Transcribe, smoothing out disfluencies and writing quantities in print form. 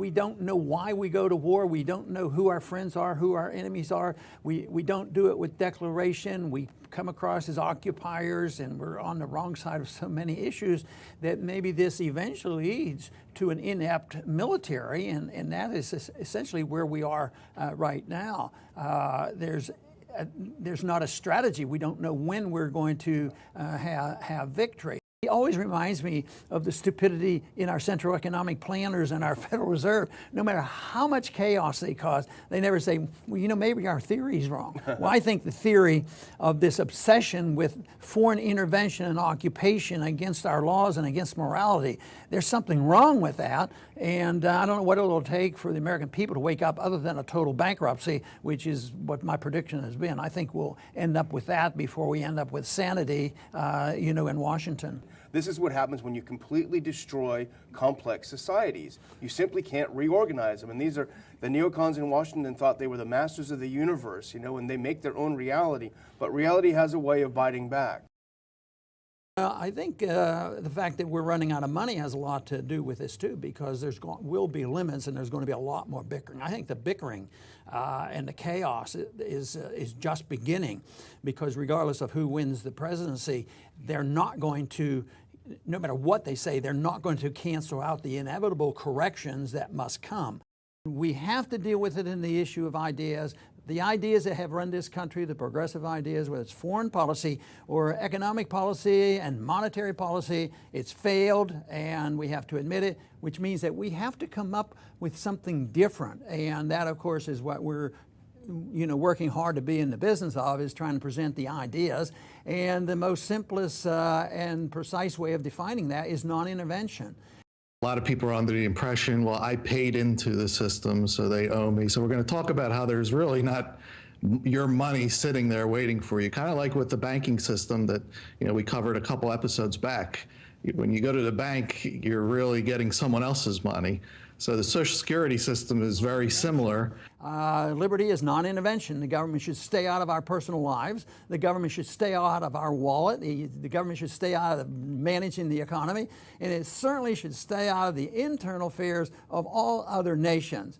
We don't know why we go to war. We don't know who our friends are, who our enemies are. We don't do it with declaration. We come across as occupiers, and we're on the wrong side of so many issues that maybe this eventually leads to an inept military, and that is essentially where we are right now. There's not a strategy. We don't know when we're going to have victory. It always reminds me of the stupidity in our central economic planners and our Federal Reserve. No matter how much chaos they cause, they never say, well, you know, maybe our theory is wrong. Well, I think the theory of this obsession with foreign intervention and occupation against our laws and against morality, there's something wrong with that. And I don't know what it'll take for the American people to wake up other than a total bankruptcy, which is what my prediction has been. I think we'll end up with that before we end up with sanity, you know, in Washington. This is what happens when you completely destroy complex societies. You simply can't reorganize them. And these are, the neocons in Washington thought they were the masters of the universe, you know, and they make their own reality. But reality has a way of biting back. I think the fact that we're running out of money has a lot to do with this too, because will be limits and there's going to be a lot more bickering. I think the bickering and the chaos is just beginning, because regardless of who wins the presidency, they're not going to, no matter what they say, they're not going to cancel out the inevitable corrections that must come. We have to deal with it in the issue of ideas. The ideas that have run this country, the progressive ideas, whether it's foreign policy or economic policy and monetary policy, it's failed, and we have to admit it, which means that we have to come up with something different. And that, of course, is what we're working hard to be in the business of, is trying to present the ideas. And the most simplest and precise way of defining that is non-intervention. A lot of people are under the impression, well, I paid into the system, so they owe me. So we're going to talk about how there's really not your money sitting there waiting for you, kind of like with the banking system that we covered a couple episodes back. When you go to the bank, you're really getting someone else's money. So the Social Security system is very similar. Liberty is non-intervention. The government should stay out of our personal lives. The government should stay out of our wallet. The government should stay out of managing the economy. And it certainly should stay out of the internal affairs of all other nations.